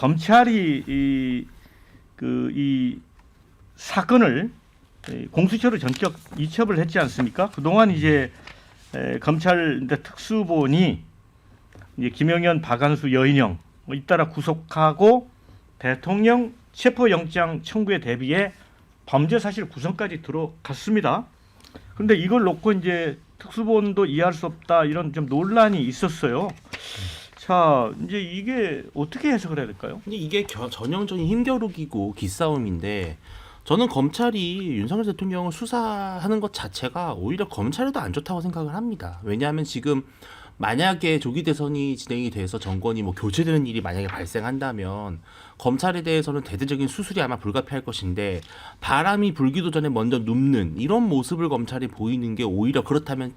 검찰이 이 사건을 공수처로 전격 이첩을 했지 않습니까? 그동안 이제 검찰 특수본이 이제 김영현, 박한수, 여인영 잇따라 구속하고 대통령 체포영장 청구에 대비해 범죄 사실 구성까지 들어갔습니다. 그런데 이걸 놓고 이제 특수본도 이해할 수 없다 이런 좀 논란이 있었어요. 자, 이제 이게 어떻게 해석을 해야 될까요? 근데 이게 전형적인 힘겨루기고 기싸움인데 저는 검찰이 윤석열 대통령을 수사하는 것 자체가 오히려 검찰에도 안 좋다고 생각을 합니다. 왜냐하면 지금 만약에 조기 대선이 진행이 돼서 정권이 뭐 교체되는 일이 만약에 발생한다면 검찰에 대해서는 대대적인 수술이 아마 불가피할 것인데 바람이 불기도 전에 먼저 눕는 이런 모습을 검찰이 보이는 게 오히려 그렇다면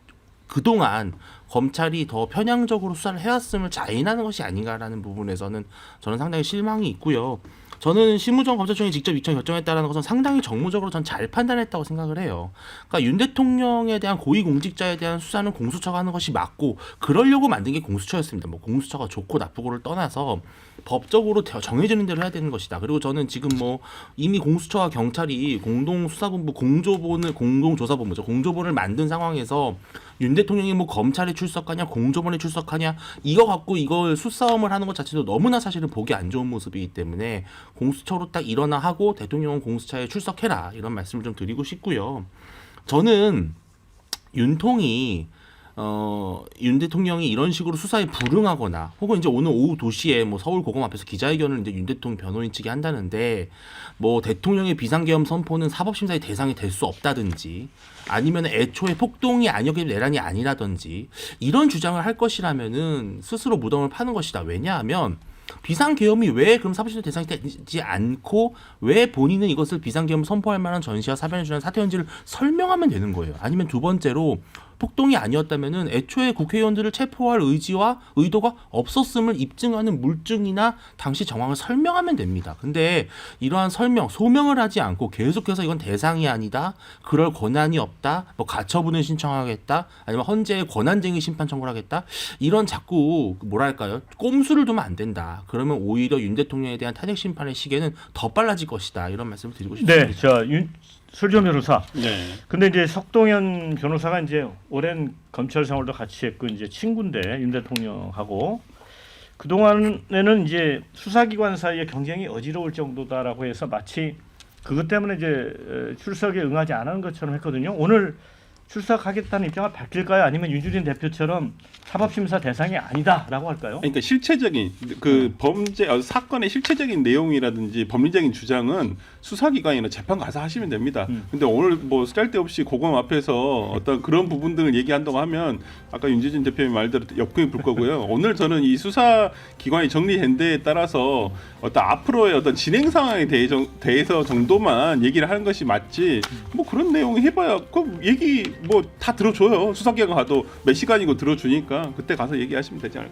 그동안 검찰이 더 편향적으로 수사를 해왔음을 자인하는 것이 아닌가라는 부분에서는 저는 상당히 실망이 있고요. 저는 심우정 검찰총장이 직접 이천 결정했다는 것은 상당히 정무적으로 전 잘 판단했다고 생각을 해요. 그러니까 윤 대통령에 대한 고위공직자에 대한 수사는 공수처가 하는 것이 맞고 그러려고 만든 게 공수처였습니다. 뭐 공수처가 좋고 나쁘고를 떠나서 법적으로 정해지는 대로 해야 되는 것이다. 그리고 저는 지금 뭐 이미 공수처와 경찰이 공동수사본부 공동조사본부죠. 공조본을 만든 상황에서 윤 대통령이 뭐 검찰에 출석하냐 공조본에 출석하냐 이거 갖고 이걸 수싸움을 하는 것 자체도 너무나 사실은 보기 안 좋은 모습이기 때문에 공수처로 딱 일어나 하고 대통령은 공수처에 출석해라 이런 말씀을 좀 드리고 싶고요. 저는 윤통이 윤 대통령이 이런 식으로 수사에 불응하거나 혹은 이제 오늘 오후 2시에 뭐 서울고검 앞에서 기자회견을 이제 윤 대통령 변호인 측이 한다는데 뭐 대통령의 비상계엄 선포는 사법심사의 대상이 될 수 없다든지 아니면 애초에 폭동이 아니었기 내란이 아니라든지 이런 주장을 할 것이라면은 스스로 무덤을 파는 것이다. 왜냐하면 비상계엄이 왜 그럼 사법심사 대상이 되지 않고 왜 본인은 이것을 비상계엄 선포할 만한 전시와 사변에 준한 사퇴현지를 설명하면 되는 거예요. 아니면 두 번째로 폭동이 아니었다면은 애초에 국회의원들을 체포할 의지와 의도가 없었음을 입증하는 물증이나 당시 정황을 설명하면 됩니다. 근데 이러한 소명을 하지 않고 계속해서 이건 대상이 아니다, 그럴 권한이 없다, 뭐 가처분을 신청하겠다, 아니면 헌재에 권한쟁의 심판 청구를 하겠다, 이런 자꾸 뭐랄까요, 꼼수를 두면 안 된다. 그러면 오히려 윤 대통령에 대한 탄핵 심판의 시계는 더 빨라질 것이다. 이런 말씀을 드리고 싶습니다. 네, 자 설주현 변호사. 네. 근데 이제 석동현 변호사가 이제 오랜 검찰 생활도 같이 했고 이제 친구인데 윤 대통령하고 그 동안에는 이제 수사기관 사이의 경쟁이 어지러울 정도다라고 해서 마치 그것 때문에 이제 출석에 응하지 않은 것처럼 했거든요. 오늘 출석하겠다는 입장을 밝힐까요? 아니면 유주린 대표처럼 사법심사 대상이 아니다라고 할까요? 그러니까 실체적인 그 범죄 사건의 실체적인 내용이라든지 법리적인 주장은 수사기관이나 재판 가서 하시면 됩니다. 근데 오늘 뭐 쓸데없이 고검 앞에서 어떤 그런 부분들을 얘기한다고 하면 아까 윤재진 대표님 말대로 역풍이 불 거고요. 오늘 저는 이 수사기관이 정리된 데에 따라서 어떤 앞으로의 어떤 진행 상황에 대해서 정도만 얘기를 하는 것이 맞지 뭐 그런 내용 해봐야 그 얘기 뭐 다 들어줘요. 수사기관 가도 몇 시간이고 들어주니까 그때 가서 얘기하시면 되지 않을까 싶습니다.